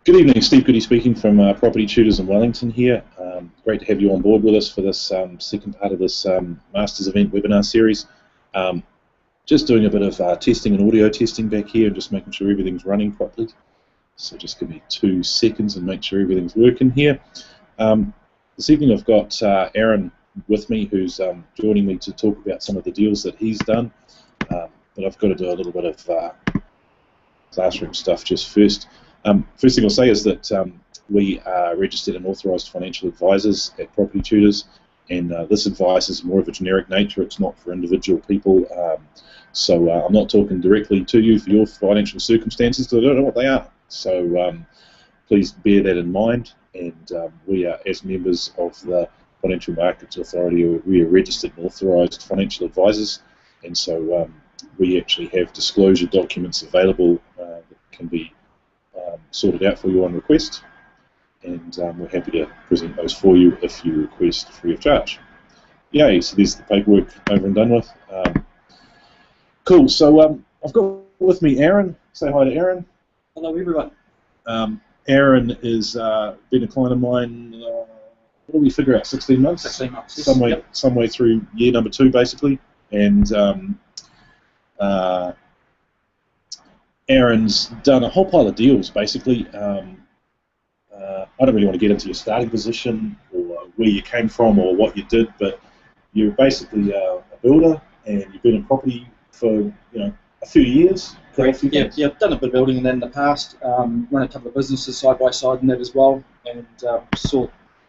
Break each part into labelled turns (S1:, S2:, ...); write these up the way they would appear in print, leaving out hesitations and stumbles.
S1: Good evening, Steve Goody speaking from Property Tutors in Wellington here. Great to have you on board with us for this second part of this Masters event webinar series. Just doing a bit of testing and audio testing back here and just making sure everything's running properly. So just give me 2 seconds and make sure everything's working here. This evening I've got Aaron with me who's joining me to talk about some of the deals that he's done. But I've got to do a little bit of classroom stuff just first. First thing I'll say is that we are registered and authorised financial advisors at Property Tutors, and this advice is more of a generic nature. It's not for individual people, so I'm not talking directly to you for your financial circumstances because I don't know what they are. So please bear that in mind, and we are, as members of the Financial Markets Authority, we are registered and authorised financial advisors, and so we actually have disclosure documents available that can be sorted out for you on request, and we're happy to present those for you if you request free of charge. Yay, so there's the paperwork over and done with. Cool, so I've got with me Aaron. Say hi to Aaron.
S2: Hello everyone.
S1: Aaron is been a client of mine, what do we figure out, 16 months?
S2: 16 months, yes.
S1: Some way through year number 2 basically, and Aaron's done a whole pile of deals, basically. I don't really want to get into your starting position or where you came from or what you did, but you're basically a builder and you've been in property for a few years.
S2: Correct. Yeah, I've done a bit of building in the past. Run a couple of businesses side by side in that as well, and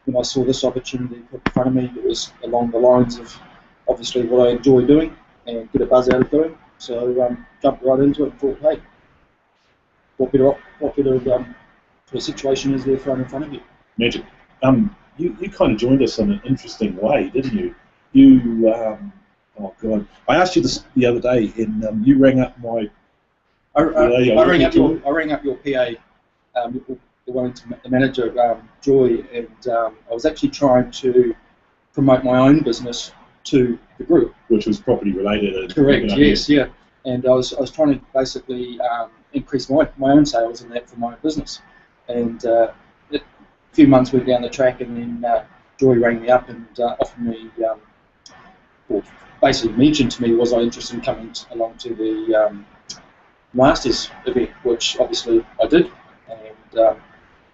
S2: when I saw this opportunity put in front of me, it was along the lines of obviously what I enjoy doing and get a buzz out of doing. So jumped right into it and thought, hey, what better situation is there thrown in front of you?
S1: Magic. You kind of joined us in an interesting way, didn't you? You, oh God, I asked you this the other day, and you rang up my.
S2: I rang up your PA, the manager, Joy, and I was actually trying to promote my own business to the group,
S1: which was property related.
S2: Correct. Yes. Yeah. And I was trying to basically increase my own sales in that for my own business. And a few months went down the track, and then Joy rang me up and offered me, or basically mentioned to me, was I interested in coming along to the Masters event, which obviously I did, and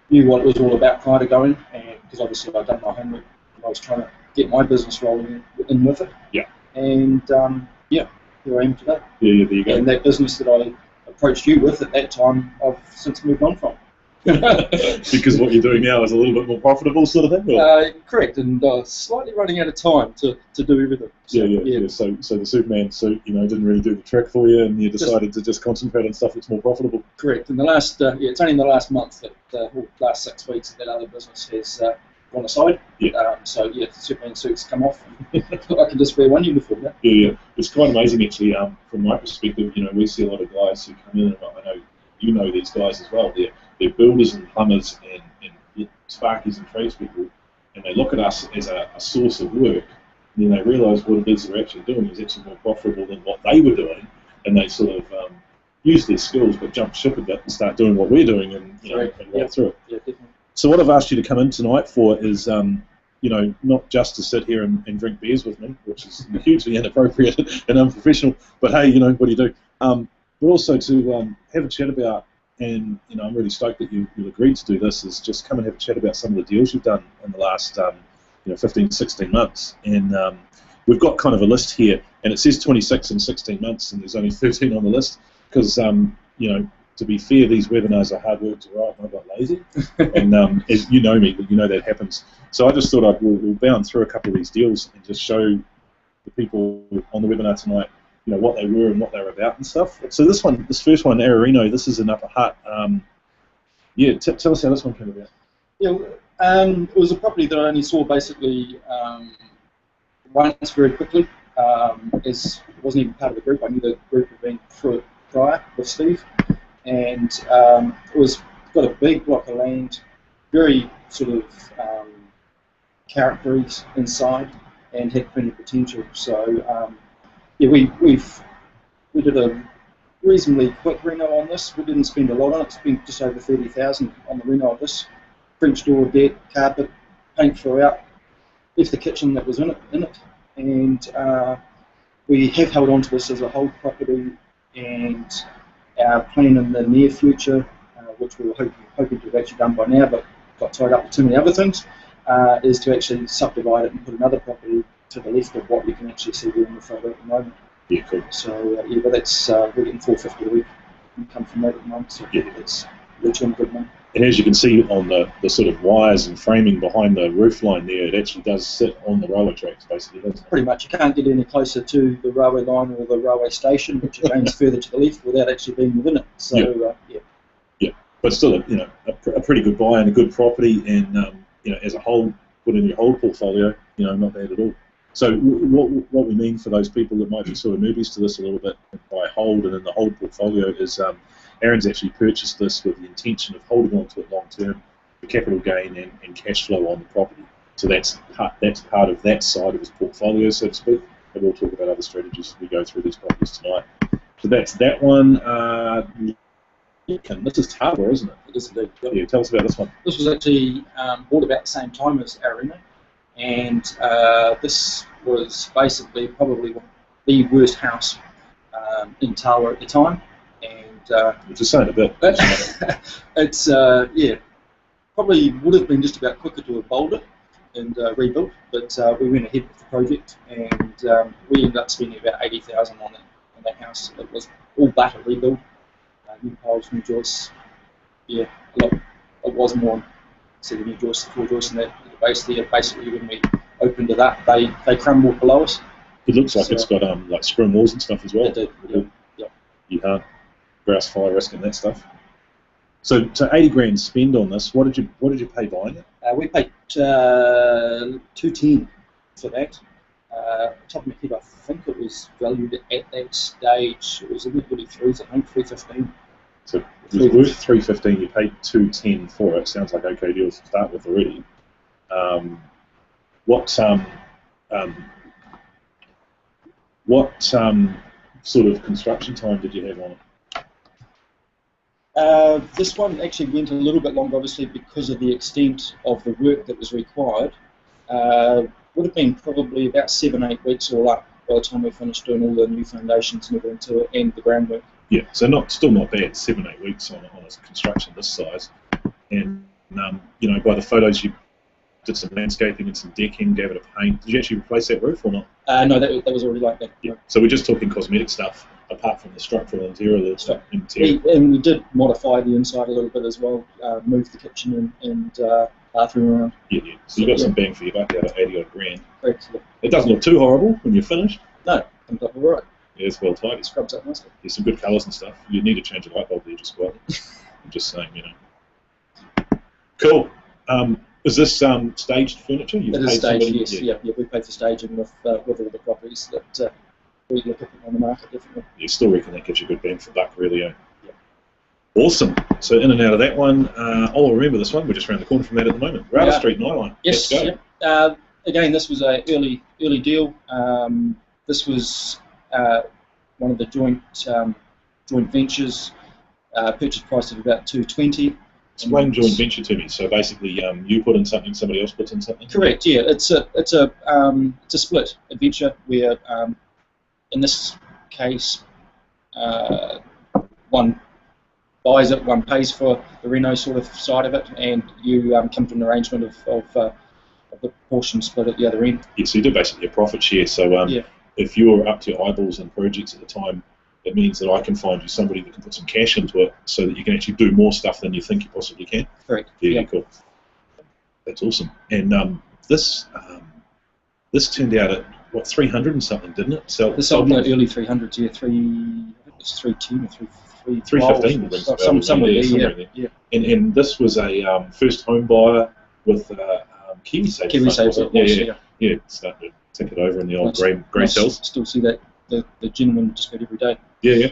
S2: knew what it was all about prior to going, and because obviously I'd done my homework and I was trying to get my business rolling in with it.
S1: Yeah.
S2: And yeah, here I am today.
S1: Yeah, there you go.
S2: And that business that I approached you with at that time, I've since moved on from.
S1: Because what you're doing now is a little bit more profitable, sort of thing?
S2: Correct, and slightly running out of time to do everything. So,
S1: yeah. So the Superman suit, didn't really do the trick for you, and you decided to just concentrate on stuff that's more profitable.
S2: Correct. In the last, it's only in the last month that, last 6 weeks that other business has gone aside.
S1: Yeah.
S2: So yeah, the Superman suits come off. I can just wear one uniform now.
S1: Yeah. It's quite amazing actually. From my perspective, we see a lot of guys who come in, and I know you know these guys as well. They're builders and plumbers and sparkies and tradespeople, and they look at us as a source of work, and then they realise what it is they're actually doing is actually more profitable than what they were doing, and they sort of use their skills but jump ship a bit and start doing what we're doing and walk through it.
S2: Yeah, definitely.
S1: So what I've asked you to come in tonight for is not just to sit here and drink beers with me, which is hugely inappropriate and unprofessional, but hey, what do you do? But also to have a chat about, and I'm really stoked that you agreed to do this, is just come and have a chat about some of the deals you've done in the last 15, 16 months. And we've got kind of a list here, and it says 26 in 16 months, and there's only 13 on the list, because to be fair, these webinars are hard work to write, and I got lazy. And as you know me, but that happens. So I just thought we'll bound through a couple of these deals and just show the people on the webinar tonight what they were and what they were about and stuff. So this first one, Ararino, this is in Upper Hutt. Tell us how this one came about.
S2: Yeah, it was a property that I only saw basically once very quickly. As it wasn't even part of the group, I knew the group had been through it prior with Steve, and it was got a big block of land, very sort of characters inside, and had plenty of potential. So yeah, we did a reasonably quick reno on this. We didn't spend a lot on it. Spent just over 30,000 on the reno of this. French door, deck, carpet, paint throughout. Left the kitchen that was in it, and we have held on to this as a hold property. And our plan in the near future, which we were hoping to have actually done by now, but got tied up with too many other things, is to actually subdivide it and put another property to the left of what you can actually see there in the photo at the moment.
S1: Yeah, cool.
S2: So yeah, but that's we're getting $450 a week income from that at the moment. So yeah, that's return good money.
S1: And as you can see on the sort of wires and framing behind the roof line there, it actually does sit on the railway tracks, basically, doesn't it?
S2: Pretty much. You can't get any closer to the railway line or the railway station, which again is further to the left, without actually being within it. So yeah.
S1: Yeah, but still, a pretty good buy and a good property, and as a whole, put in your whole portfolio, not bad at all. So what we mean for those people that might be sort of newbies to this a little bit by hold and in the hold portfolio is Aaron's actually purchased this with the intention of holding on to it long term for capital gain and cash flow on the property. So that's part of that side of his portfolio, so to speak. And we'll talk about other strategies as we go through these properties tonight. So that's that one. This is Tarboro, isn't it?
S2: It is indeed.
S1: Yeah, tell us about this one.
S2: This was actually bought about the same time as Arena, and this was basically probably the worst house in Tarboro at the time. And
S1: which is saying a bit.
S2: It's probably would have been just about quicker to have bowled it and rebuilt, but we went ahead with the project, and we ended up spending about 80,000 on that house. It was all but a rebuild. New poles, new joists, a lot. It was more instead of new joists, full joists in the base there. Basically, when we opened it up, they crumbled below us.
S1: It looks like it's got like scrim walls and stuff as well.
S2: It did. Yeah.
S1: You can't grouse fire risk and that stuff. So 80 grand spend on this. What did you pay buying it?
S2: We paid $210 for that. Top of my head, I think it was valued at that stage. It was in the early threes, I think, $315.
S1: So it was worth $315. You paid $210 for it. Sounds like okay deals to start with already. What sort of construction time did you have on it?
S2: This one actually went a little bit longer, obviously, because of the extent of the work that was required. Would have been probably about 7-8 weeks all up by the time we finished doing all the new foundations and everything to it, and the groundwork.
S1: Yeah, so still not bad. 7-8 weeks on a construction this size, and by the photos you did some landscaping and some decking, gave it a paint. Did you actually replace that roof or not?
S2: No, that was already like that.
S1: Yeah. So we're just talking cosmetic stuff apart from the structural interior.
S2: And we did modify the inside a little bit as well. Moved the kitchen and bathroom around.
S1: Yeah. So you got some bang for your buck out of 80 odd grand.
S2: Correct.
S1: It doesn't look too horrible when you're finished.
S2: No, comes up all right.
S1: Yeah, it's well tidy.
S2: It scrubs up nicely.
S1: There's some good colours and stuff. You need to change a light bulb there just well. I'm just saying, Cool. Is this staged furniture?
S2: It is staged, yes. Yeah, we paid for staging with all the properties that we look at on the market, definitely.
S1: You still reckon that gives you a good bang for buck, really, eh? Yeah. Awesome. So in and out of that one, I'll remember this one. We're just around the corner from that at the moment. Rowder Street, Nylon.
S2: Yes.
S1: Let's go.
S2: Again, this was a early deal. This was one of the joint ventures. Purchase price of about $220.
S1: Explain joint venture to me. So basically, you put in something, somebody else puts in something.
S2: Correct. Yeah, it's a split adventure where, in this case, one buys it, one pays for the reno sort of side of it, and you come to an arrangement of the portion split at the other end.
S1: Yeah, so you do basically a profit share. So if you're up to your eyeballs in projects at the time, it means that I can find you somebody that can put some cash into it so that you can actually do more stuff than you think you possibly can.
S2: Correct.
S1: Yeah, cool. That's awesome. And this turned out at, what, 300 and something, didn't it?
S2: This sold in the early 300s, yeah, it was 310 or
S1: 315.
S2: Somewhere there. Yeah.
S1: And this was a first home buyer with KiwiSaver.
S2: KiwiSaver,
S1: yeah. Starting to tick it over in the old grey cells.
S2: Still see that the gentleman just about every day.
S1: Yeah.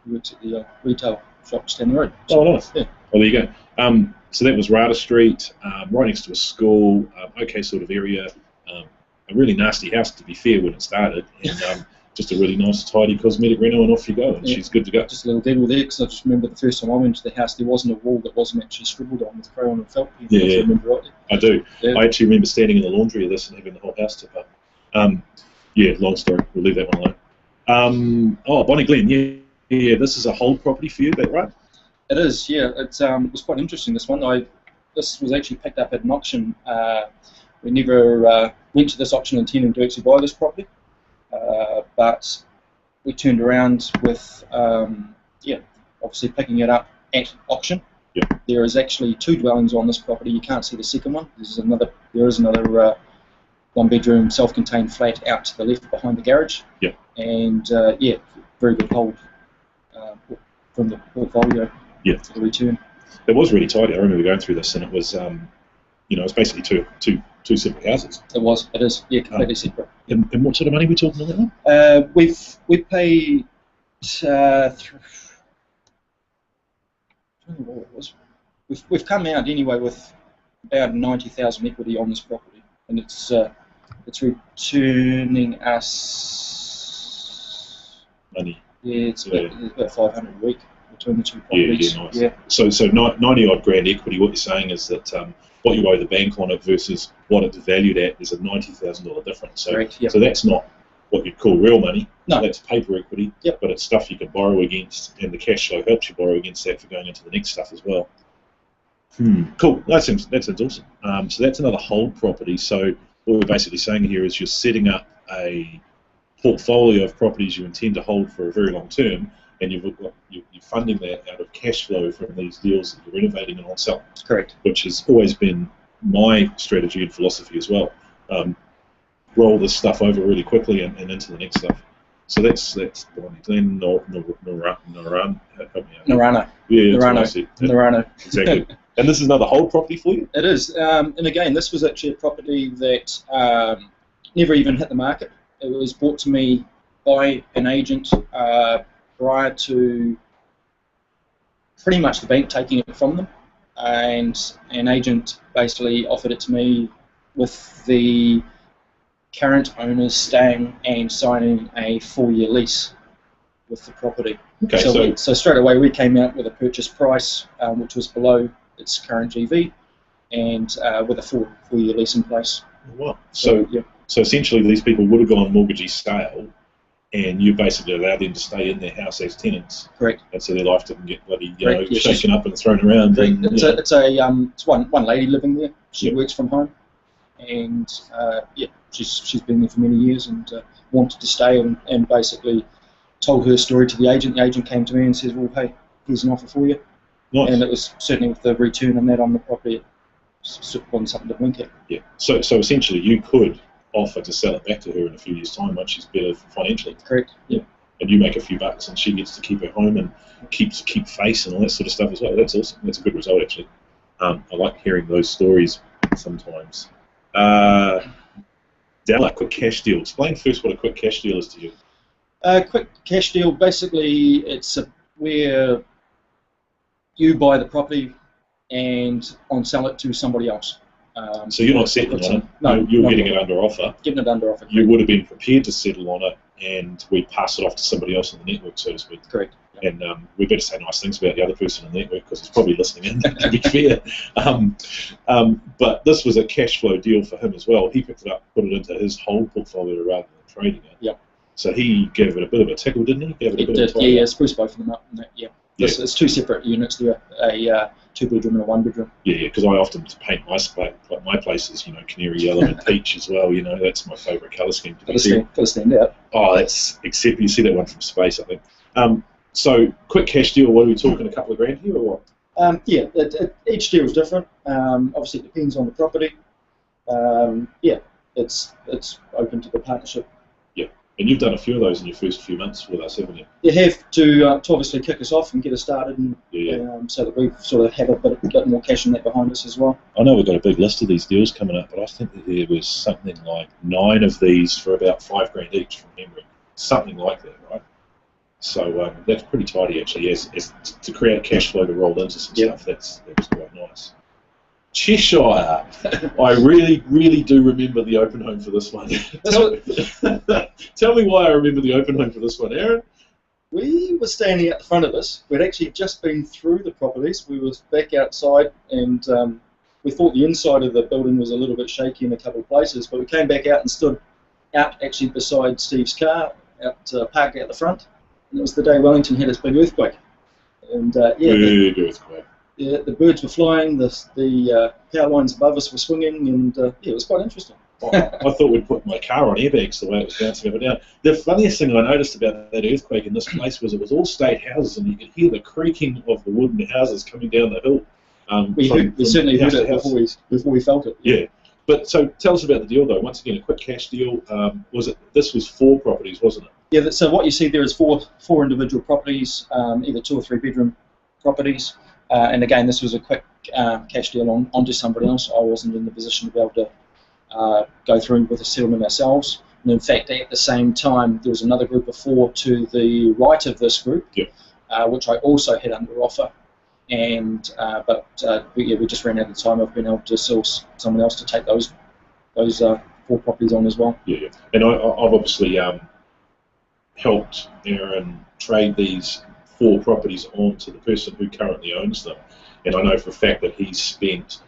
S2: He works at the retail shop just down the road.
S1: So, oh, nice.
S2: Yeah.
S1: Well, there you go. So that was Rowder Street, right next to a school, okay sort of area. A really nasty house, to be fair, when it started. And just a really nice, tidy cosmetic reno, and off you go, and
S2: Yeah.
S1: she's good to go.
S2: Just a little devil there, because I just remember the first time I went to the house, there wasn't a wall that wasn't actually scribbled on with crayon and felt pen.
S1: Yeah,
S2: if
S1: yeah.
S2: you remember rightly.
S1: I do.
S2: Yeah.
S1: I actually remember standing in the laundry of this and having the whole house tip up. Yeah, long story. We'll leave that one alone. Bonnie Glen. Yeah. This is a hold property for you, is that right?
S2: It is, yeah. It was quite interesting, this one. This was actually picked up at an auction. We never went to this auction intending to actually buy this property, but we turned around with, obviously picking it up at auction.
S1: Yeah.
S2: There is actually 2 dwellings on this property. You can't see the second one. There is another one-bedroom self-contained flat out to the left behind the garage.
S1: Yeah.
S2: And very good hold from the portfolio.
S1: Yeah.
S2: For the return.
S1: It was really tidy. I remember going through this, and it was, it was basically two separate houses.
S2: It is, yeah, completely separate.
S1: And what sort of money are we talking about that one?
S2: We paid. I don't know what it was. We've come out anyway with about 90,000 equity on this property, and it's returning us.
S1: Money.
S2: Yeah, it's about 500 a week between the 2 properties.
S1: Yeah, nice.
S2: Yeah.
S1: So 90 odd grand equity. What you're saying is that what you owe the bank on it versus what it's valued at is a $90,000 difference. So,
S2: Correct, yep.
S1: So that's not what you'd call real money.
S2: No.
S1: That's paper equity.
S2: Yep.
S1: But it's stuff you can borrow against, and the cash flow helps you borrow against that for going into the next stuff as well. Cool. That sounds awesome. So that's another hold property. So what we're basically saying here is you're setting up a portfolio of properties you intend to hold for a very long term, and you're funding that out of cash flow from these deals that you're renovating and on selling. Correct. Which has always been my strategy and philosophy as well. Roll this stuff over really quickly and into the next stuff. So that's Bonnie Glen, Narana.
S2: Narano.
S1: Yeah,
S2: Narano.
S1: Exactly. And this is another hold property for you?
S2: It is. And again, this was actually a property that never even hit the market. It was brought to me by an agent prior to pretty much the bank taking it from them. And an agent basically offered it to me with the current owners staying and signing a 4-year lease with the property.
S1: Okay,
S2: so straight away we came out with a purchase price which was below its current GV, and with a 4-year lease in place.
S1: Wow. So essentially these people would have gone mortgagee style, and you basically allowed them to stay in their house as tenants.
S2: Correct.
S1: And so their life didn't get bloody
S2: Correct,
S1: shaken up and thrown around. And,
S2: it's one lady living there. She works from home, and she's been there for many years and wanted to stay, and basically told her story to the agent. The agent came to me and said, "Well, hey, here's an offer for you."
S1: Nice.
S2: And it was certainly with the return and that on the property, it wasn't something to blink at.
S1: Yeah. So essentially you could offer to sell it back to her in a few years' time once she's better financially.
S2: Correct. Yeah.
S1: And you make a few bucks, and she gets to keep her home and keep face and all that sort of stuff as well. That's awesome. That's a good result, actually. I like hearing those stories sometimes. Dalla, quick cash deal. Explain first what a quick cash deal is to you.
S2: Quick cash deal, basically, it's where you buy the property and on sell it to somebody else.
S1: So you're not settling on it.
S2: No,
S1: you're getting it under offer.
S2: Getting it under offer.
S1: You would have been prepared to settle on it, and we pass it off to somebody else in the network, so to speak.
S2: Correct.
S1: And we better say nice things about the other person in the network because he's probably listening in, to be fair. But this was a cash flow deal for him as well. He picked it up, put it into his whole portfolio rather than trading it.
S2: Yep.
S1: So he gave it a bit of a tickle, didn't he?
S2: Yeah, spruce both of them up. Yeah. It's 2 separate units there, a 2-bedroom and a 1-bedroom.
S1: Yeah, because I often paint my places, canary yellow and peach as well. That's my favourite colour scheme.
S2: Got to stand out.
S1: Oh, except you see that one from space, I think. So, quick cash deal, what are we talking, a couple of grand here or what?
S2: Each deal is different. Obviously, it depends on the property. It's open to the partnership.
S1: Yeah, and you've done a few of those in your first few months with us, haven't you?
S2: You have to obviously kick us off and get us started, and so that we sort of have a bit more cash in that behind us as well.
S1: I know we've got a big list of these deals coming up, but I think that there was something like 9 of these for about $5 grand each from memory. Something like that, right? So that's pretty tidy actually. As to create cash flow to roll into some stuff, that was quite nice. Cheshire. I really, really do remember the open home for this one. Tell me why I remember the open home for this one, Aaron.
S2: We were standing at the front of this. We'd actually just been through the properties. We was back outside, and we thought the inside of the building was a little bit shaky in a couple of places, but we came back out and stood out actually beside Steve's car, parked out the front, and it was the day Wellington had its big earthquake. And
S1: Big earthquake.
S2: Yeah, the birds were flying, the power lines above us were swinging, and it was quite interesting.
S1: I thought we'd put my car on airbags the way it was bouncing up and down. The funniest thing I noticed about that earthquake in this place was it was all state houses, and you could hear the creaking of the wooden houses coming down the hill.
S2: We certainly heard it before we felt it.
S1: Yeah. But so tell us about the deal, though. Once again, a quick cash deal. This was 4 properties, wasn't it?
S2: Yeah. So what you see there is four individual properties, either 2 or 3 bedroom properties. And again, this was a quick cash deal onto somebody else. I wasn't in the position to be able to go through with the settlement ourselves. And in fact, at the same time, there was another group of 4 to the right of this group, which I also had under offer. And we just ran out of time of being able to source someone else to take those 4 properties on as well.
S1: Yeah. And I've obviously helped Aaron trade these 4 properties on to the person who currently owns them, and I know for a fact that he's spent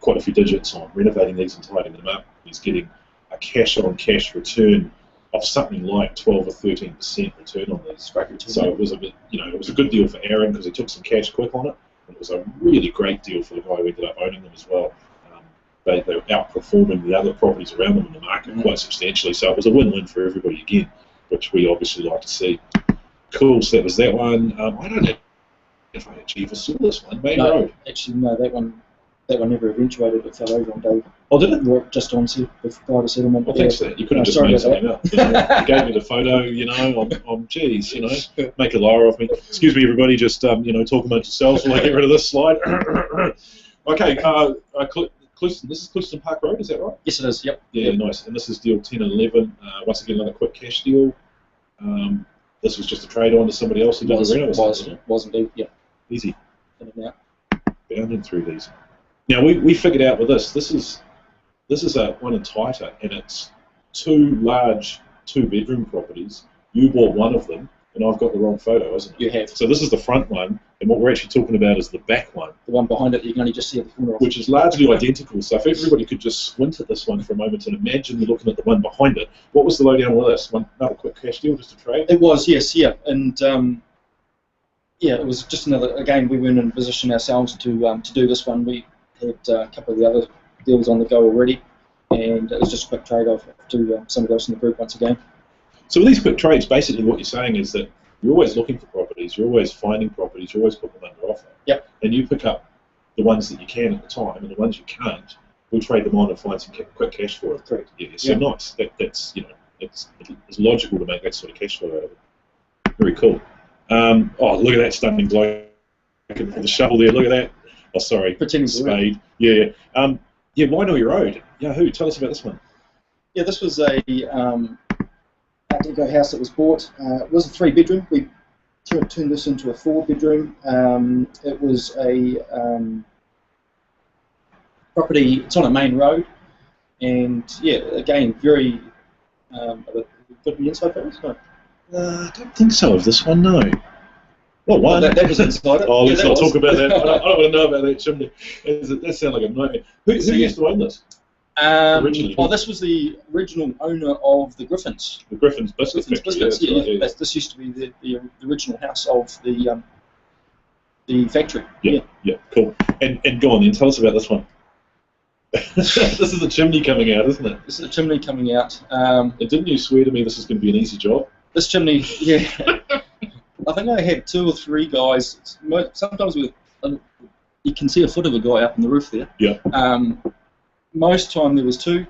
S1: quite a few digits on renovating these and tidying them up. He's getting a cash-on-cash return of something like 12 or 13% return on these. So it was a bit, it was a good deal for Aaron because he took some cash quick on it, and it was a really great deal for the guy who ended up owning them as well. They were outperforming the other properties around them in the market quite substantially, so it was a win-win for everybody again, which we obviously like to see. Cool, so that was that one. I don't know if I actually ever saw this one, Main Road.
S2: Actually, no, that one never eventuated. It fell over on Dave.
S1: Oh, did it?
S2: Just on prior to settlement.
S1: Well, thanks for that. You could have just made something up. You gave me the photo, geez, make a liar of me. Excuse me, everybody, just, talk amongst yourselves while I get rid of this slide. Okay, Clouston, this is Clouston Park Road, is that right?
S2: Yes, it is, yep.
S1: Yeah, nice. And this is deal 10 and 11. Once again, another quick cash deal. This was just a trade on to somebody else who did the reno.
S2: Was indeed, yeah.
S1: Easy. Bounding through these. Now we figured out with this is one in Taita, and it's 2 large 2-bedroom properties. You bought one of them, and I've got the wrong photo, isn't it?
S2: You have.
S1: So this is the front one, and what we're actually talking about is the back one.
S2: The one behind it you can only just see at the corner of.
S1: Which is largely identical. So if everybody could just squint at this one for a moment and imagine you're looking at the one behind it, what was the lowdown with this? Another quick cash deal, just a trade?
S2: It was, yes, yeah. And it was just another, again, we weren't in a position ourselves to do this one. We had a couple of the other deals on the go already, and it was just a quick trade off to somebody else in the group once again.
S1: So with these quick trades, basically what you're saying is that you're always looking for properties, you're always finding properties, you're always putting them under offer.
S2: Yep.
S1: And you pick up the ones that you can at the time, and the ones you can't, we'll trade them on and find some quick cash for it.
S2: Correct.
S1: Yeah, so nice. That's it's logical to make that sort of cash flow out of it. Very cool. Look at that stunning bloke with the shovel there. Look at that. Oh, sorry.
S2: Pretending
S1: spade. Yeah. Wainui Road. Yahoo! Tell us about this one.
S2: Yeah, this was a Art Deco house that was bought. It was a 3-bedroom. We turned this into a 4-bedroom. It was a property. It's on a main road, and again, very good inside photos. No.
S1: I don't think so. Of this one, no. Well, one.
S2: That was inside it.
S1: Let's not talk about that. I don't want to know about that chimney. That sounds like a nightmare. Who used to own this?
S2: This was the original owner of the Griffins.
S1: The Griffins Biscuits.
S2: Yeah. This used to be the original house of the factory.
S1: Yeah, cool. And go on then, tell us about this one. This is a chimney coming out, isn't it?
S2: This is a chimney coming out.
S1: And didn't you swear to me this is going to be an easy job?
S2: This chimney, yeah. I think I had 2 or 3 guys. Sometimes you can see a foot of a guy up on the roof there.
S1: Yeah.
S2: Most time there was 2.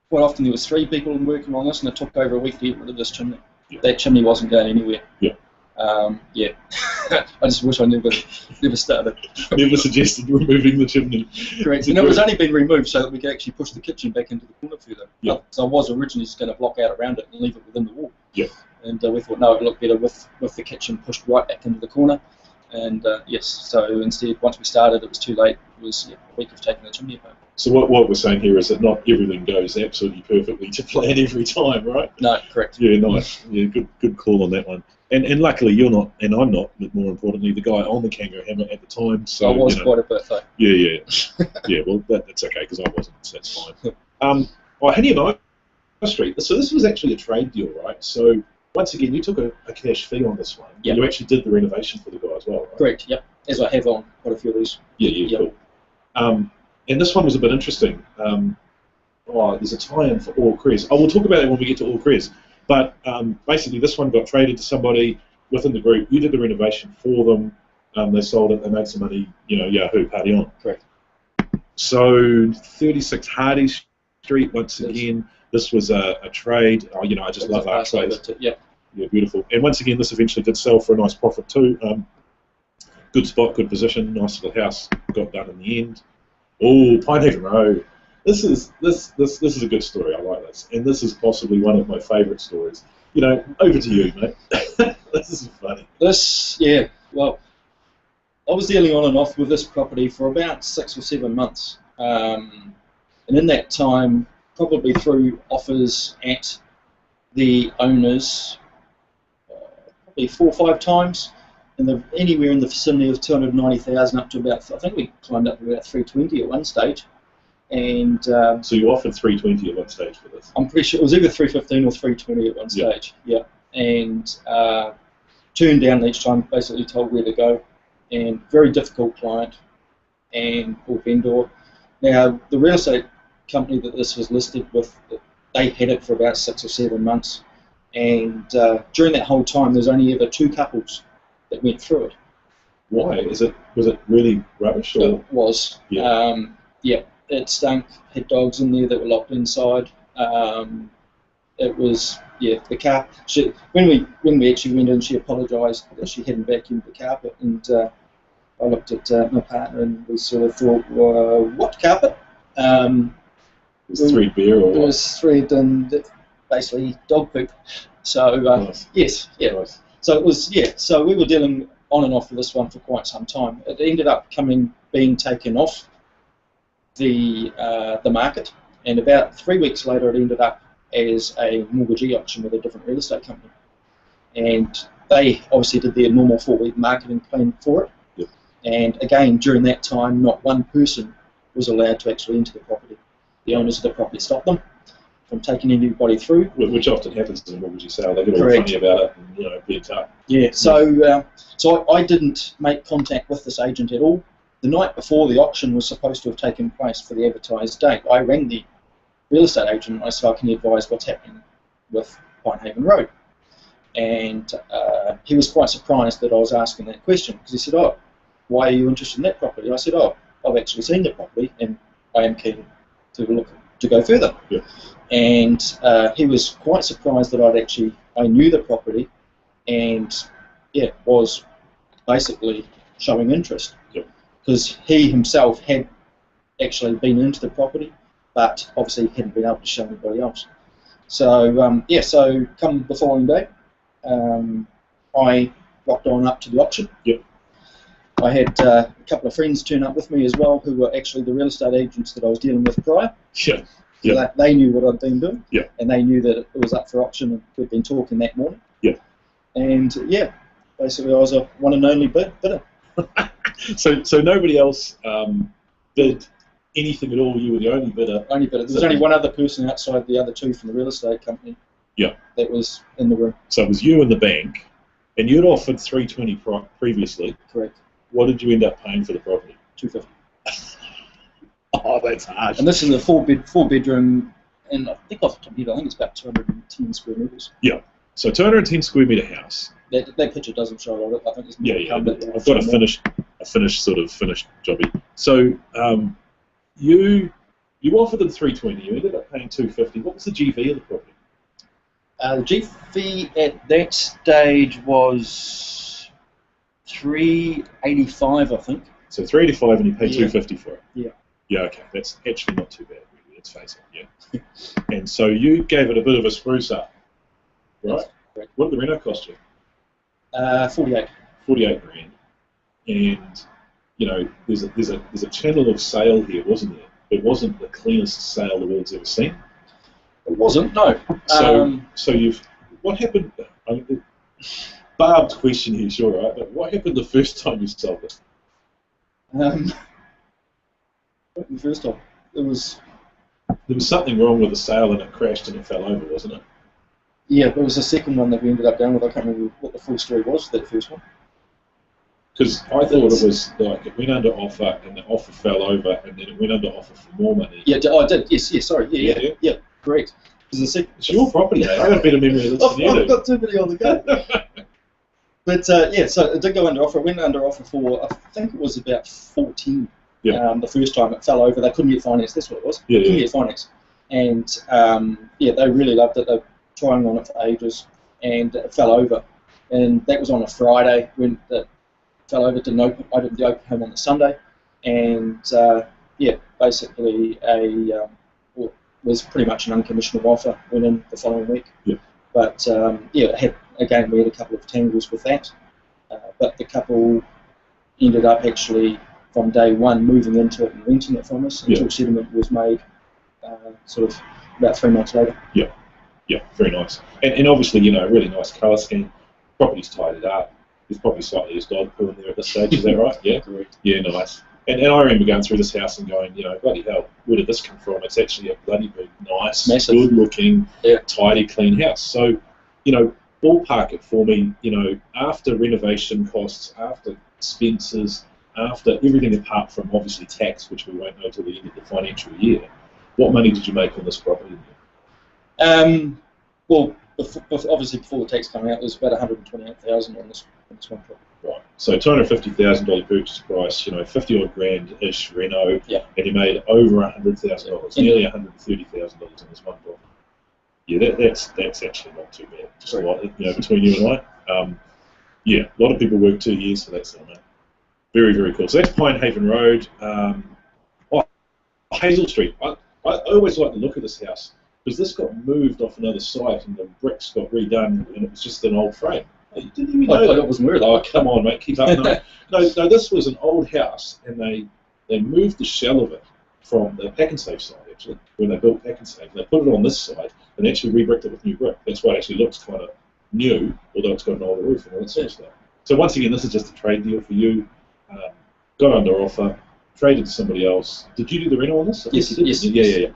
S2: Quite often there was 3 people working on this, and it took over a week to get rid of this chimney. Yeah. That chimney wasn't going anywhere.
S1: Yeah.
S2: I just wish I never started.
S1: Never suggested removing the chimney.
S2: Correct. And it was only been removed so that we could actually push the kitchen back into the corner further.
S1: Yeah.
S2: So I was originally just going to block out around it and leave it within the wall.
S1: Yeah.
S2: And we thought, no, it would look better with the kitchen pushed right back into the corner. And so instead, once we started, it was too late. was a week of taking the chimney apart.
S1: So what we're saying here is that not everything goes absolutely perfectly to plan every time, right?
S2: No, correct.
S1: Yeah, nice. Yeah, good call on that one. And luckily you're not, and I'm not, but more importantly, the guy on the Kangaroo Hammer at the time. So
S2: I was quite a bit though.
S1: Yeah. Yeah, well, that's okay, because I wasn't, so that's fine. Henny and I Street, so this was actually a trade deal, right? So once again, you took a cash fee on this one.
S2: Yep.
S1: You actually did the renovation for the guy as well, right?
S2: Correct, yep. As I have on quite a few of these.
S1: Yeah,
S2: Yep.
S1: cool. And this one was a bit interesting. There's a tie-in for All Cres. We'll talk about it when we get to All Cres. But basically, this one got traded to somebody within the group. You did the renovation for them. They sold it. They made some money. Yahoo, party on.
S2: Correct.
S1: So 36 Hardy Street, once again, this was a trade. I just love art trades.
S2: Yeah,
S1: beautiful. And once again, this eventually did sell for a nice profit too. Good spot, good position, nice little house. Got done in the end. Oh, Pinehaven Road. This is a good story. I like this, and this is possibly one of my favourite stories. Over to you, mate. This is funny.
S2: Well, I was dealing on and off with this property for about 6 or 7 months, and in that time, probably through offers at the owners, probably 4 or 5 times, anywhere in the vicinity of 290,000 up to about, I think we climbed up to about 320 at one stage. And
S1: so you offered 320 at one stage for this?
S2: I'm pretty sure it was either 315 or 320 at one stage. Yeah. And turned down each time, basically told where to go. And very difficult client or vendor. Now, the real estate company that this was listed with, they had it for about 6 or 7 months. And during that whole time, there's only ever 2 couples that went through it.
S1: Why? Was it really rubbish? Or?
S2: It was.
S1: Yeah.
S2: It stunk. Had dogs in there that were locked inside. It was the car. When we actually went in, she apologised that she hadn't vacuumed the carpet, and I looked at my partner and we sort of thought, what carpet?
S1: It was threadbare, or
S2: it was thread and basically dog poop. So
S1: nice.
S2: Yes, yeah.
S1: Nice.
S2: So it was So we were dealing on and off with this one for quite some time. It ended up being taken off the market, and about 3 weeks later it ended up as a mortgagee auction with a different real estate company, and they obviously did their normal 4-week marketing plan for it.
S1: Yep.
S2: And again, during that time, not one person was allowed to actually enter the property. The owners of the property stopped them from taking anybody through,
S1: which often happens in a mortgagee sale. They get all
S2: Correct.
S1: funny about it, and being tough.
S2: Yeah. So I didn't make contact with this agent at all. The night before the auction was supposed to have taken place for the advertised date, I rang the real estate agent and I said, can you advise what's happening with Pinehaven Road? And he was quite surprised that I was asking that question, because he said, why are you interested in that property? I said, I've actually seen the property and I am keen to go further.
S1: Yeah.
S2: And he was quite surprised that I knew the property and was basically showing interest. Because he himself had actually been into the property, but obviously hadn't been able to show anybody else. So so come the following day, I rocked on up to the auction.
S1: Yep.
S2: I had a couple of friends turn up with me as well, who were actually the real estate agents that I was dealing with prior.
S1: Yeah.
S2: So they knew what I'd been doing.
S1: Yeah.
S2: And they knew that it was up for auction, and we'd been talking that morning.
S1: Yeah.
S2: And basically I was a one and only bidder.
S1: So nobody else bid anything at all. You were the only bidder.
S2: Only bidder. There was only one other person outside the other 2 from the real estate company.
S1: Yeah.
S2: That was in the room.
S1: So it was you and the bank, and you'd offered 320 previously.
S2: Correct.
S1: What did you end up paying for the property?
S2: 250.
S1: Oh, that's harsh.
S2: And this is a four bedroom, and I think off the top of my head, I think it's about 210 square metres.
S1: Yeah. So 210 square metre house.
S2: That picture doesn't show a lot of it. I think it's more
S1: I've got a finished jobby. So you offered them 320. You ended up paying 250. What was the GV of the property?
S2: The GV at that stage was 385, I think.
S1: So 385, and you paid 250 for it.
S2: Yeah.
S1: Yeah. Okay, that's actually not too bad, really. Let's face it. Yeah. And so you gave it a bit of a spruce up, right?
S2: Yes, correct.
S1: What did the reno cost you?
S2: 48.
S1: 48 grand. And you know, there's a channel of sale here, wasn't there? It wasn't the cleanest sale the world's ever seen.
S2: It wasn't, no.
S1: So what happened? I mean, barbed question here, sure, right? But what happened the first time you sold it?
S2: The first time, there was
S1: something wrong with the sale and it crashed and it fell over, wasn't it?
S2: Yeah, there was a second one that we ended up going with. I can't remember what the full story was, that first one.
S1: Because I thought it was like it went under offer and the offer fell over and then it went under offer for more money.
S2: Yeah, I did. Yes, sorry. Yeah, correct.
S1: It's your property, mate. I got a better memory of this than you do.
S2: I've got too many on the go. But so it did go under offer. It went under offer for, I think it was about 14.
S1: Yeah.
S2: The first time it fell over, they couldn't get finance. That's what it was.
S1: Yeah,
S2: couldn't get finance, and they really loved it. They were trying on it for ages, and it fell over. And that was on a Friday when it fell over. I didn't go home on the Sunday, and basically was pretty much an unconditional offer. Went in the following week.
S1: Yeah.
S2: But we had a couple of tangles with that, but the couple ended up actually from day one moving into it and renting it from us until settlement was made, sort of about 3 months later.
S1: Yeah, very nice. And obviously, you know, really nice colour scheme. Property's tidied up. There's probably slightly less dog poo in there at this stage. Is that right? Yeah.
S2: Correct.
S1: Yeah, nice. And I remember going through this house and going, you know, bloody hell, where did this come from? It's actually a bloody big, nice, good-looking, tidy, clean house. So, you know, ballpark it for me, you know, after renovation costs, after expenses, after everything apart from obviously tax, which we won't know till the end of the financial year, what money did you make on this property?
S2: Well, obviously before the tax came out, there was about $128,000 on this one property.
S1: Right. So $250,000 purchase price, you know, 50 odd grand-ish reno, and you made over $100,000, nearly $130,000 on this one property. Yeah, that's actually not too bad. Just like, you know, between you and I, a lot of people work 2 years for that sort of money. Very, very cool. So that's Pine Haven Road. Hazel Street. I always like to look at this house because this got moved off another site and the bricks got redone and it was just an old frame. You didn't even know that.
S2: It wasn't weird.
S1: Oh, come on, mate, keep up. No, this was an old house and they moved the shell of it from the Pack and Save site, actually, when they built Pack and Save. They put it on this side and actually re-bricked it with new brick. That's why it actually looks kind of new, although it's got an older roof and all that sort of stuff. So once again, this is just a trade deal for you. Got under offer, traded to somebody else. Did you do the reno on this?
S2: Yes.
S1: Yeah.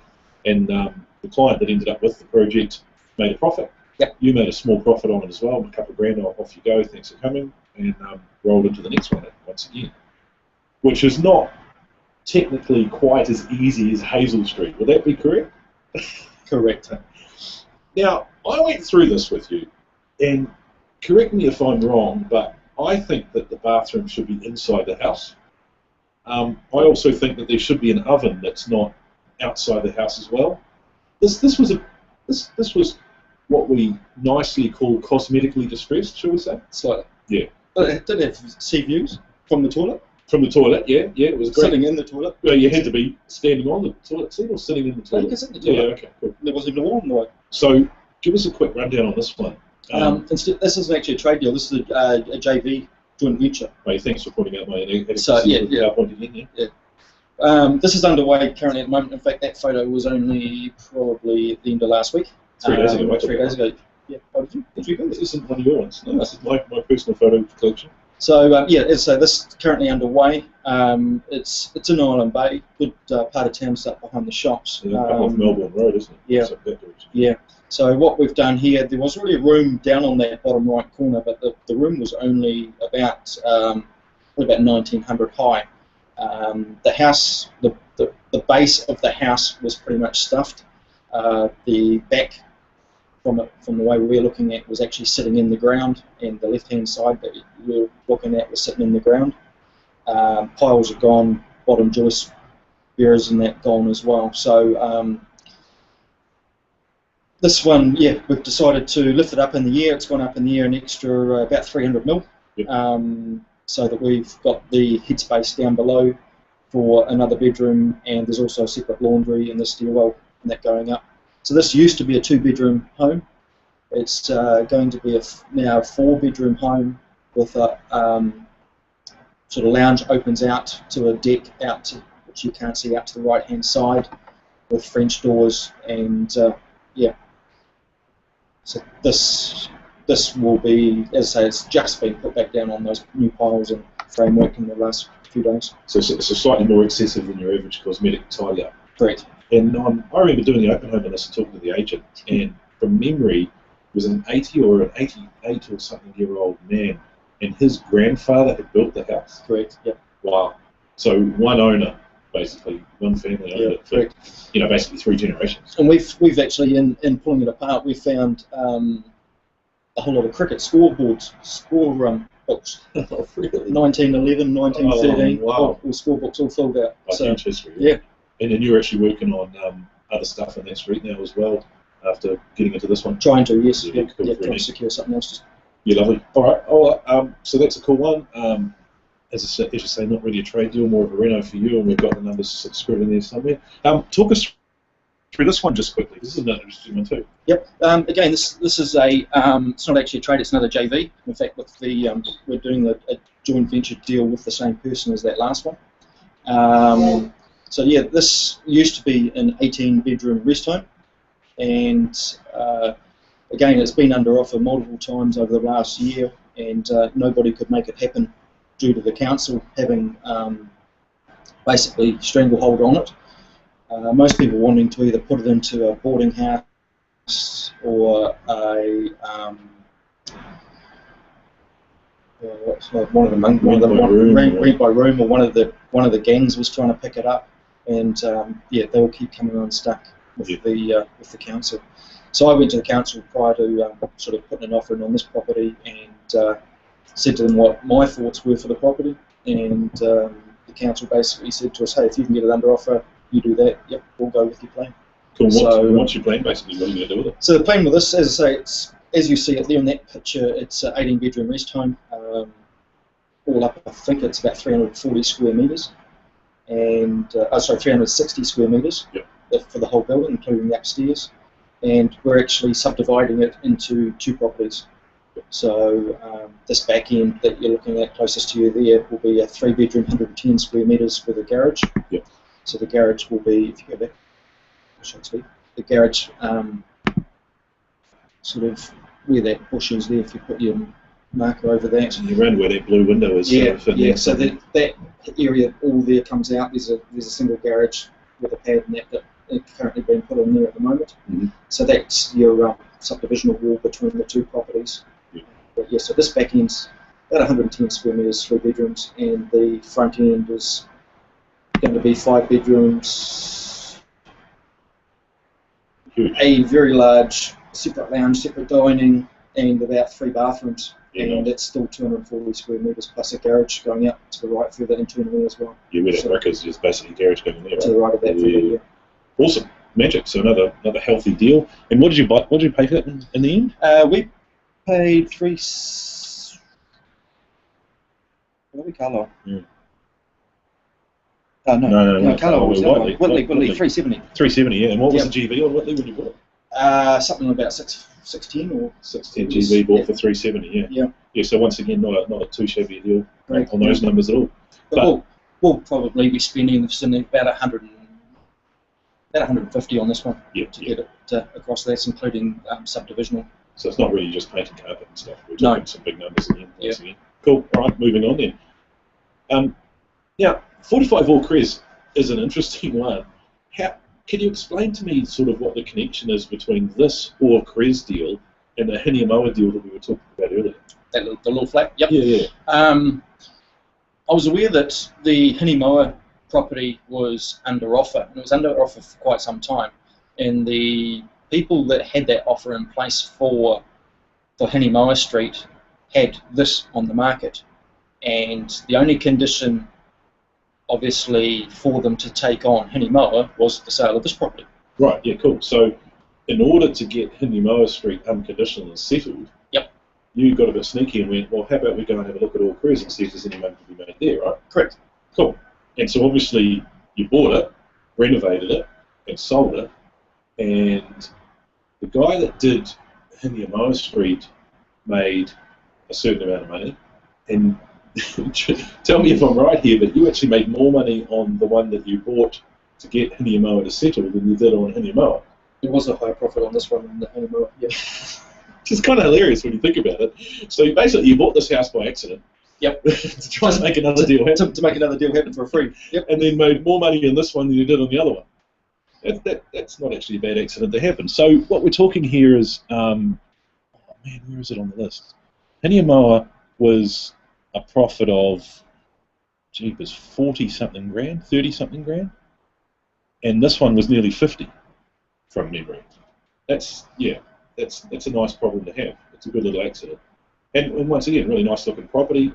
S1: And the client that ended up with the project made a profit.
S2: Yep.
S1: You made a small profit on it as well, a couple of grand off you go, thanks for coming, and rolled into the next one once again, which is not technically quite as easy as Hazel Street. Would that be correct?
S2: Correct.
S1: Now, I went through this with you, and correct me if I'm wrong, but I think that the bathroom should be inside the house. I also think that there should be an oven that's not outside the house as well. This was what we nicely call cosmetically distressed, shall we say?
S2: Slightly.
S1: Yeah.
S2: But it did have sea views from the toilet.
S1: From the toilet, yeah, it was great.
S2: Sitting in the toilet.
S1: Well, you had to be standing on the toilet seat or sitting in the toilet.
S2: You could sit in the toilet.
S1: Yeah, okay, cool.
S2: There wasn't even a wall in the way.
S1: So, give us a quick rundown on this one.
S2: This isn't actually a trade deal. This is a JV joint venture.
S1: Hey, thanks for pointing out my inadequacy.
S2: So,
S1: PowerPoint again,
S2: this is underway currently at the moment. In fact, that photo was only probably at the end of last week.
S1: 3 days ago.
S2: 3 days ago. Yeah. Oh, did you go?
S1: This isn't one of your ones. No, this is my personal photo collection.
S2: So so this is currently underway. It's in Island Bay, good part of town, set behind the shops.
S1: Yeah, up off Melbourne Road, isn't it?
S2: Yeah. Yeah. So what we've done here, there was already room down on that bottom right corner, but the room was only about 1900 high. The house, the base of the house was pretty much stuffed. The back, from the way we're looking at, was actually sitting in the ground, and the left-hand side that we're looking at was sitting in the ground. Piles are gone, bottom joist bearers and that gone as well. So this one, we've decided to lift it up in the air. It's gone up in the air an extra about 300 mil.
S1: Yep.
S2: So that we've got the headspace down below for another bedroom, and there's also a separate laundry and the stairwell and that going up. So this used to be a 2-bedroom home. It's going to be now a 4-bedroom home with sort of lounge opens out to a deck out to, which you can't see, out to the right hand side with French doors, and yeah. So this will be, as I say, it's just been put back down on those new piles and framework in the last few days.
S1: So it's a slightly more excessive than your average cosmetic tidy up.
S2: Correct.
S1: And I remember doing the open home on this and talking to the agent, and from memory, it was an 80 or an 88 or something year old man, and his grandfather had built the house.
S2: Correct. Yep.
S1: Wow. So one owner, basically, one family owned it for, basically 3 generations.
S2: And we've actually, in pulling it apart, we found a whole lot of cricket scoreboards, score books.
S1: Oh, really?
S2: 1911, 1913,
S1: Oh, wow.
S2: all scorebooks all filled out.
S1: Like
S2: So,
S1: huge history.
S2: yeah.
S1: And then you're actually working on other stuff in that street now as well, after getting into this one.
S2: trying to, yes,
S1: Yeah, cool,
S2: trying
S1: really.
S2: to secure something else. Just
S1: Yeah, lovely. All right. Oh, so that's a cool one. As you say, not really a trade deal, more of a reno for you, and we've got the numbers scribbled in there somewhere. Talk us through this one just quickly. This is another interesting one too.
S2: Yep. Again, this is a it's not actually a trade. It's another JV. In fact, with the we're doing a joint venture deal with the same person as that last one. So yeah, this used to be an 18-bedroom rest home, and again, it's been under offer multiple times over the last year, and nobody could make it happen due to the council having basically stranglehold on it. Most people wanting to either put it into a boarding house or a one of the rent by room, or one of the gangs was trying to pick it up, and yeah, they all keep coming unstuck with the council. So I went to the council prior to sort of putting an offer in on this property, and said to them what my thoughts were for the property, and the council basically said to us, hey, if you can get it under offer, you do that, yep, we'll go with your plan.
S1: Cool.
S2: So,
S1: what's your plan basically? What are you going to do with it?
S2: So the plan with this, as I say, it's, as you see it there in that picture, it's an 18-bedroom rest home, all up, I think it's about 340 square metres, and, 360 square metres for the whole building, including the upstairs, and we're actually subdividing it into 2 properties. So this back end that you're looking at closest to you there will be a 3-bedroom, 110 square metres with a garage.
S1: Yep.
S2: So the garage will be, if you go back, the garage sort of where that bush is there, if you put your marker over that.
S1: And around where that blue window is.
S2: Yeah, so that area all there comes out. There's a single garage with a pad and that is currently being put in there at the moment.
S1: Mm-hmm.
S2: So that's your subdivisional wall between the 2 properties. But yeah, so this back end's about 110 square metres, 3 bedrooms, and the front end is going to be 5 bedrooms,
S1: Huge.
S2: a very large separate lounge, separate dining, and about 3 bathrooms.
S1: Yeah,
S2: and
S1: nice.
S2: it's still 240 square metres plus a garage going out to the right further internally as well.
S1: Yeah, where that
S2: So-
S1: brick is just basically garage going there, right?
S2: To the right of that further, yeah.
S1: Awesome. Magic. So another healthy deal. And what did you buy? What did you pay for that in the end?
S2: We paid what did we Carlisle?
S1: Yeah.
S2: No,
S1: No,
S2: Carlisle was the other one.
S1: Whitley.
S2: Whitley, 370.
S1: 370. Yeah. And what was the GV on Whitley when you bought it?
S2: Something about 610 or
S1: 610 GV bought for 370. Yeah.
S2: Yeah.
S1: Yeah. So once again, not a too shabby a deal
S2: Right.
S1: on those numbers at all.
S2: But we'll probably be spending about 150 on this one
S1: Yeah.
S2: to get it across. That's including subdivisional.
S1: So it's not really just painting carpet and stuff. We're
S2: No.
S1: talking some big numbers again. Once again. Cool. All right. Moving on then. Now, 45 All Cres is an interesting one. Can you explain to me sort of what the connection is between this All Cres deal and the Hinemoa deal that we were talking about earlier?
S2: The little flat. Yep.
S1: Yeah.
S2: I was aware that the Hinemoa property was under offer, and it was under offer for quite some time. And the people that had that offer in place for Hinemoa Street had this on the market, and the only condition, obviously, for them to take on Hinemoa was the sale of this property.
S1: Right. Yeah. Cool. So, in order to get Hinemoa Street unconditional and settled, you got a bit sneaky and went, well, how about we go and have a look at All Cres and see if there's any money to be made there, right?
S2: Correct.
S1: Cool. And so obviously you bought it, renovated it, and sold it, and the guy that did Hinemoa Street made a certain amount of money, and tell me if I'm right here, but you actually made more money on the one that you bought to get Hinemoa to settle than you did on Hinemoa.
S2: There was a higher profit on this one than the Hinemoa, yeah.
S1: Which is kind of hilarious when you think about it. So basically, you bought this house by accident.
S2: Yep.
S1: To try and make another deal happen.
S2: To make another deal happen for free. Yep.
S1: And then made more money in this one than you did on the other one. That's not actually a bad accident to happen. So what we're talking here is, oh man, where is it on the list? Hinemoa was a profit of, jeepers, 40-something grand, 30-something grand, and this one was nearly 50 from memory. That's a nice problem to have. It's a good little accident. And once again, really nice looking property.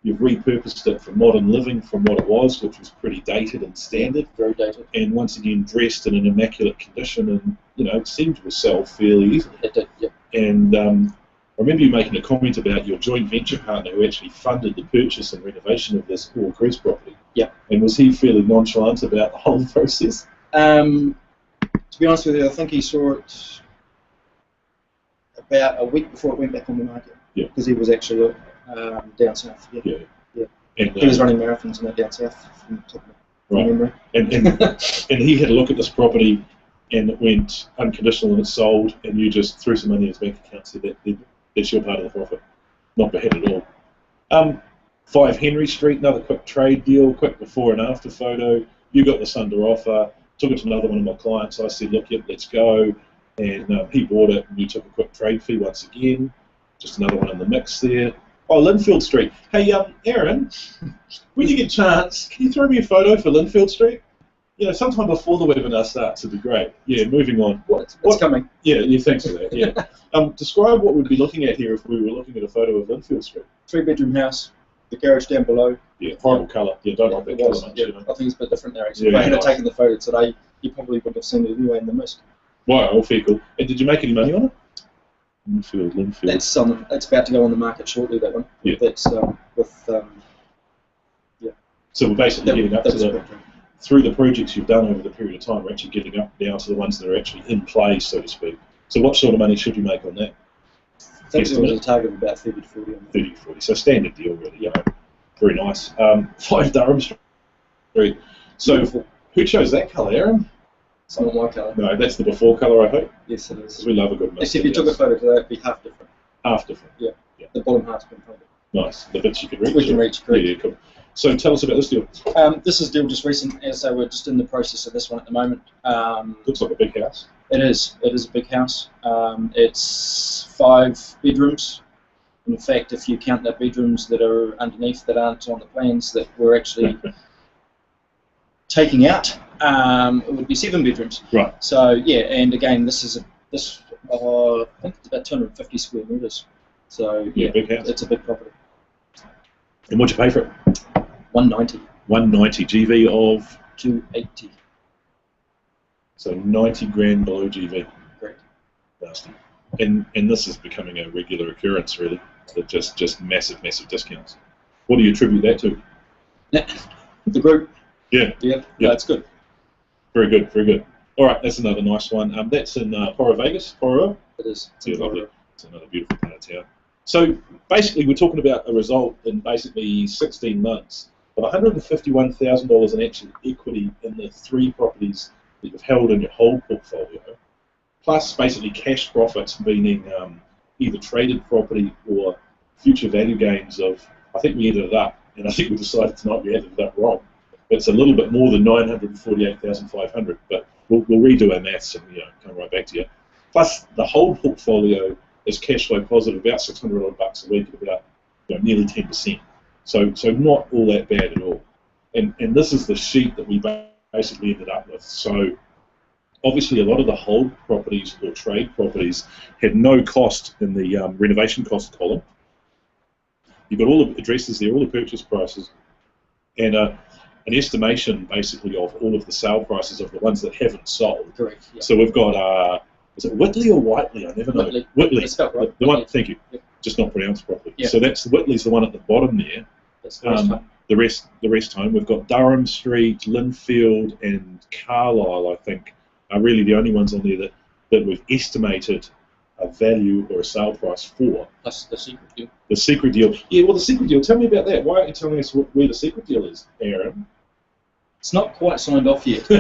S1: You've repurposed it for modern living from what it was, which was pretty dated and standard.
S2: Very dated.
S1: And once again, dressed in an immaculate condition, and it seemed to sell fairly easily.
S2: It did, yep.
S1: And I remember you making a comment about your joint venture partner who actually funded the purchase and renovation of this Hall Crest property.
S2: Yeah.
S1: And was he fairly nonchalant about the whole process?
S2: To be honest with you, I think he saw it about a week before it went back on the market.
S1: Yeah.
S2: Because he was actually down south. Yeah.
S1: Yeah.
S2: Yeah.
S1: And,
S2: he was running marathons and that down south from memory.
S1: And he had a look at this property, and it went unconditional and it sold, and you just threw some money in his bank account, said that's your part of the profit. Not bad at all. 5 Henry Street, another quick trade deal, quick before and after photo. You got this under offer. Took it to another one of my clients. I said, look, yep, let's go. And he bought it, and you took a quick trade fee once again. Just another one in the mix there. Oh, Linfield Street. Hey, Aaron, when you get a chance, can you throw me a photo for Linfield Street? Sometime before the webinar starts, it'd be great. Yeah, moving on.
S2: What's coming?
S1: Yeah, thanks for that. Yeah. Describe what we'd be looking at here if we were looking at a photo of Linfield Street.
S2: 3-bedroom house, the garage down below.
S1: Yeah, horrible colour. Yeah, don't like that colour much.
S2: Yeah, I think it's a bit different there, actually. If I had taken the photo today, you probably wouldn't have seen it anyway in the mist.
S1: Wow, all fair cool. And did you make any money on it? Linfield.
S2: That's about to go on the market shortly, that one.
S1: Yeah.
S2: That's
S1: So we're basically getting up to through the projects you've done over the period of time, we're actually getting up now to the ones that are actually in play, so to speak. So what sort of money should you make on that?
S2: I think there was a target of about 30 to 40 on that.
S1: 30 to 40, so standard deal really. Yeah. Very nice. 5 Durham Street. So beautiful. Who chose that colour, Aaron?
S2: It's not my colour.
S1: No, that's the before colour, I hope.
S2: Yes, it is.
S1: Because we love a good mist.
S2: If you took a photo today, it'd be half different.
S1: Half different.
S2: Yeah. The bottom half's been painted.
S1: Nice. The bits you can reach.
S2: We can reach, correct.
S1: Yeah, cool. So tell us about this deal.
S2: This is a deal just recent, as we're just in the process of this one at the moment.
S1: Looks like a big house.
S2: It is. It is a big house. It's 5 bedrooms. In fact, if you count the bedrooms that are underneath that aren't on the plans that we're actually taking out, it would be 7 bedrooms.
S1: Right.
S2: So yeah, and again, this is I think it's about 250 square meters. So
S1: yeah, big house.
S2: It's a big property.
S1: And what'd you pay for it?
S2: 190.
S1: 190 GV of
S2: 280.
S1: So 90 grand below GV.
S2: Correct.
S1: Nasty. And this is becoming a regular occurrence, really. That just massive discounts. What do you attribute that to?
S2: The group.
S1: Yeah.
S2: That's good.
S1: Very good, very good. All right, that's another nice one. That's in Porro Vegas, Porro.
S2: It is.
S1: Yeah, lovely. It's another beautiful part of town. So basically, we're talking about a result in basically 16 months of $151,000 in actual equity in the 3 properties that you've held in your whole portfolio, plus basically cash profits, meaning either traded property or future value gains of, I think we ended it up, and I think we decided tonight we ended it up wrong. It's a little bit more than 948,500, but we'll redo our maths and come right back to you. Plus, the whole portfolio is cash flow positive, about $600 a week, at about nearly 10%. So not all that bad at all. And this is the sheet that we basically ended up with. So obviously, a lot of the hold properties or trade properties had no cost in the renovation cost column. You've got all the addresses there, all the purchase prices, and an estimation basically of all of the sale prices of the ones that haven't sold.
S2: Correct. Yeah.
S1: So we've got, is it Whitley or Whiteley? I never know. Whitley.
S2: It's spelled right.
S1: The one, thank you.
S2: Yep.
S1: Just not pronounced properly.
S2: Yep.
S1: So that's Whitley's the one at the bottom there.
S2: That's the
S1: rest home. We've got Durham Street, Linfield, and Carlisle, I think, are really the only ones on there that we've estimated a value or a sale price for.
S2: That's the secret deal.
S1: The secret deal. Yeah, well, the secret deal, tell me about that. Why aren't you telling us where the secret deal is, Aaron?
S2: It's not quite signed off yet. We're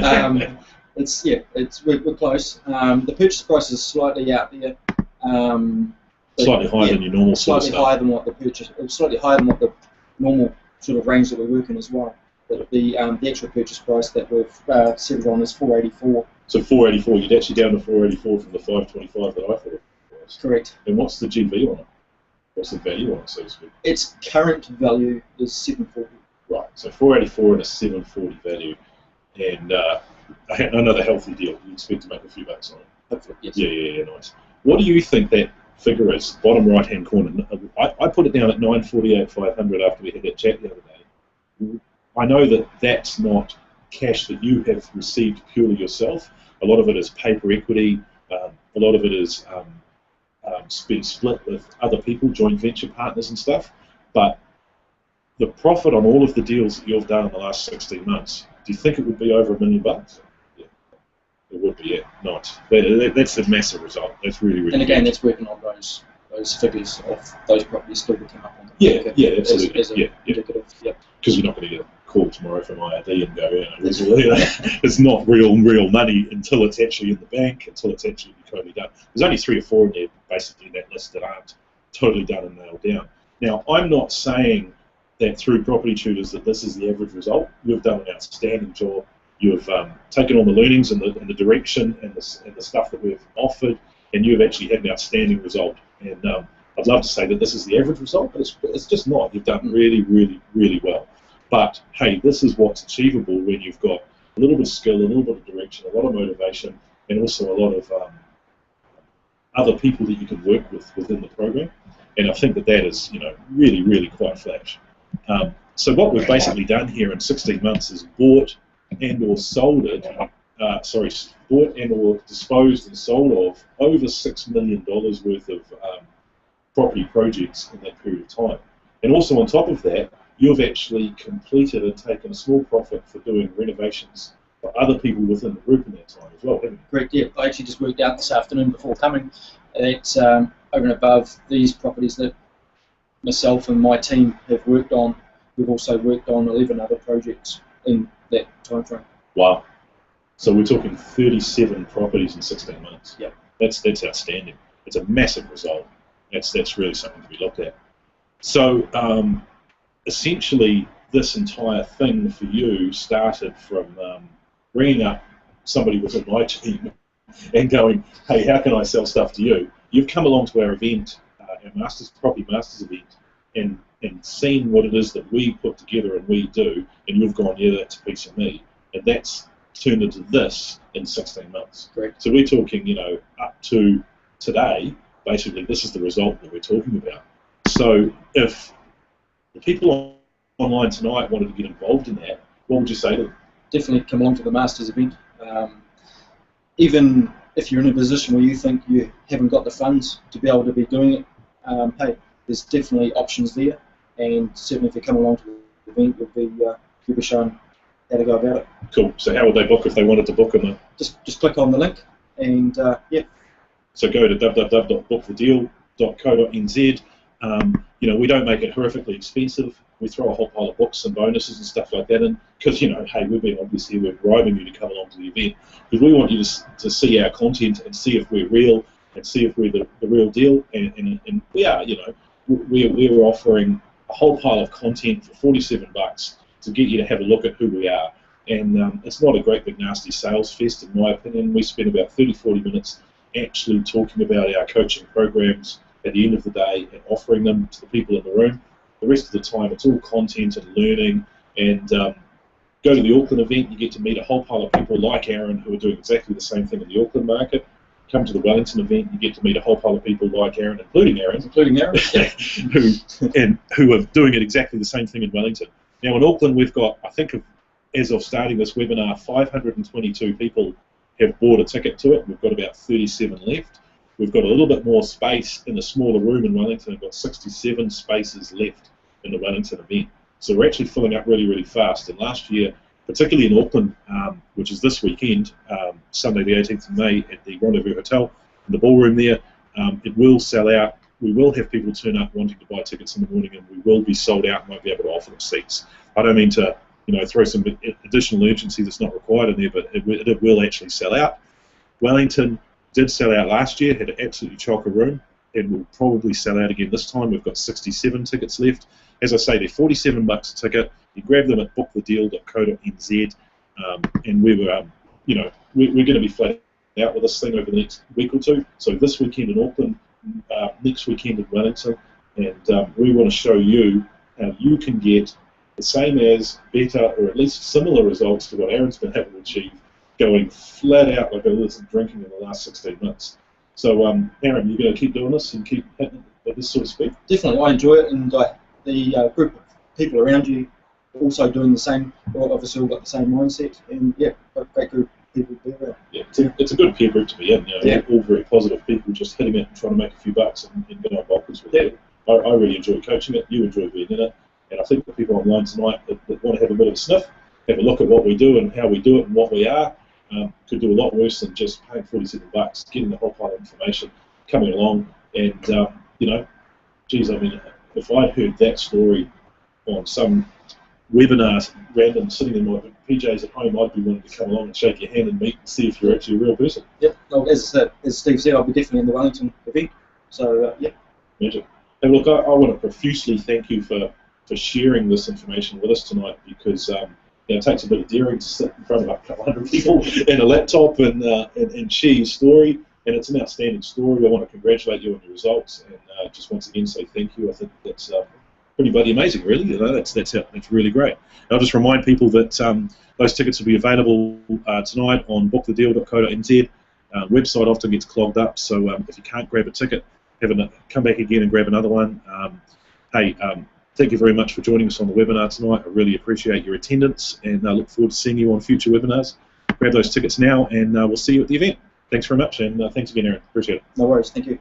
S2: close. The purchase price is slightly out there.
S1: Slightly higher than your normal sort of stuff.
S2: Slightly higher than what the normal sort of range that we work in as well. But the actual purchase price that we've settled on is 484.
S1: So 484, you'd actually down to 484 from the 525 that I thought it was.
S2: Correct.
S1: And what's the GV on it? What's the value on it, so to speak?
S2: Its current value is 740.
S1: Right, so 484 and a 740 value, and another healthy deal. You expect to make a few bucks on it.
S2: Hopefully, yes.
S1: Yeah, nice. What do you think that figure is? Bottom right-hand corner. I put it down at 948,500 after we had that chat the other day. I know that that's not cash that you have received purely yourself. A lot of it is paper equity. A lot of it is been split with other people, joint venture partners and stuff. But the profit on all of the deals that you've done in the last 16 months, do you think it would be over $1 million? Yeah, it would be. Yeah, nice. That's a massive result. That's really, really.
S2: And again,
S1: good.
S2: that's working on those figures of those properties still to come up on.
S1: Yeah, absolutely.
S2: As indicative. Yeah.
S1: Because you're not going to get a call tomorrow from IRD and go, it's not real money until it's actually in the bank, until it's actually totally done. There's only 3 or 4 in there, basically, that list that aren't totally done and nailed down. Now, I'm not saying that through Property Tutors that this is the average result. You've done an outstanding job. You've taken on the learnings and the direction and the stuff that we've offered, and you've actually had an outstanding result. And I'd love to say that this is the average result, but it's just not. You've done really, really, really well. But, hey, this is what's achievable when you've got a little bit of skill, a little bit of direction, a lot of motivation, and also a lot of other people that you can work with within the program. And I think that is, really, really quite flash. So what we've basically done here in 16 months is bought and or sold it, bought and or disposed and sold of over $6 million worth of property projects in that period of time. And also on top of that, you've actually completed and taken a small profit for doing renovations for other people within the group in that time as well, haven't you?
S2: Correct, yeah. I actually just worked out this afternoon before coming that over and above these properties that myself and my team have worked on, we've also worked on 11 other projects in that time frame.
S1: Wow. So we're talking 37 properties in 16 months.
S2: Yeah.
S1: That's outstanding. It's a massive result. That's really something to be looked at. So essentially, this entire thing for you started from ringing up somebody within my team and going, hey, how can I sell stuff to you? You've come along to our event, our Property Masters event, and seen what it is that we put together and we do, and you've gone, yeah, that's a piece of me. And that's turned into this in 16 months.
S2: Correct.
S1: So we're talking, up to today, basically this is the result that we're talking about. So if the people online tonight wanted to get involved in that, what would you say to them?
S2: Definitely come along to the Masters event. Even if you're in a position where you think you haven't got the funds to be able to be doing it, hey, there's definitely options there, and certainly if you come along to the event, you'll be shown how to go about it.
S1: Cool. So how would they book if they wanted to book on the?
S2: Just click on the link, and yeah.
S1: So go to www.bookthedeal.co.nz. We don't make it horrifically expensive. We throw a whole pile of books and bonuses and stuff like that in, because hey, we're bribing you to come along to the event, because we want you to see our content and see if we're real and see if we're the real deal, and we are. We're offering a whole pile of content for $47 to get you to have a look at who we are. And it's not a great big nasty sales fest, in my opinion. We spend about 30-40 minutes actually talking about our coaching programs at the end of the day and offering them to the people in the room. The rest of the time, it's all content and learning. And go to the Auckland event, you get to meet a whole pile of people like Aaron who are doing exactly the same thing in the Auckland market. Come to the Wellington event, you get to meet a whole pile of people like Aaron, including Aaron, who are doing it exactly the same thing in Wellington. Now in Auckland, we've got, I think, as of starting this webinar, 522 people have bought a ticket to it. We've got about 37 left. We've got a little bit more space in the smaller room in Wellington. We've got 67 spaces left in the Wellington event. So we're actually filling up really, really fast. And last year, particularly in Auckland, which is this weekend, Sunday the 18th of May at the Rendezvous Hotel, in the ballroom there, it will sell out. We will have people turn up wanting to buy tickets in the morning, and we will be sold out and won't be able to offer them seats. I don't mean to, throw some additional urgency that's not required in there, but it will actually sell out. Wellington did sell out last year, had an absolutely chocker room, and will probably sell out again this time. We've got 67 tickets left. As I say, they're $47 a ticket. You grab them at bookthedeal.co.nz, and we're going to be flat out with this thing over the next week or two. So this weekend in Auckland, next weekend in Wellington, and we want to show you how you can get the same as, better, or at least similar results to what Aaron's been able to achieve, going flat out like I was drinking in the last 16 months. So, Aaron, you're going to keep doing this and keep hitting at this sort of speed?
S2: Definitely, I enjoy it, and the group of people around you also doing the same. Obviously, all got the same mindset, and yeah, got a great group of people to be around.
S1: Yeah, it's a good peer group to be in. All very positive people, just hitting it and trying to make a few bucks and get on bonkers with it. I really enjoy coaching it. You enjoy being in it. And I think the people online tonight that want to have a bit of a sniff, have a look at what we do and how we do it and what we are, could do a lot worse than just paying $47, getting the whole pile of information, coming along, and geez, I mean, if I'd heard that story on some webinar, random, sitting in my PJs at home, I'd be willing to come along and shake your hand and meet and see if you're actually a real person.
S2: Yep. Well, as Steve said, I'll be definitely in the Wellington event. So yeah.
S1: Magic. And look, I want to profusely thank you for sharing this information with us tonight, because it takes a bit of daring to sit in front of a couple hundred people and a laptop and share your story, and it's an outstanding story. I want to congratulate you on your results, and just once again say thank you. I think that's pretty bloody amazing, really. That's really great. And I'll just remind people that those tickets will be available tonight on bookthedeal.co.nz. Website often gets clogged up, so if you can't grab a ticket, come back again and grab another one. Thank you very much for joining us on the webinar tonight. I really appreciate your attendance, and I look forward to seeing you on future webinars. Grab those tickets now, and we'll see you at the event. Thanks very much, and thanks again, Aaron. Appreciate it.
S2: No worries. Thank you.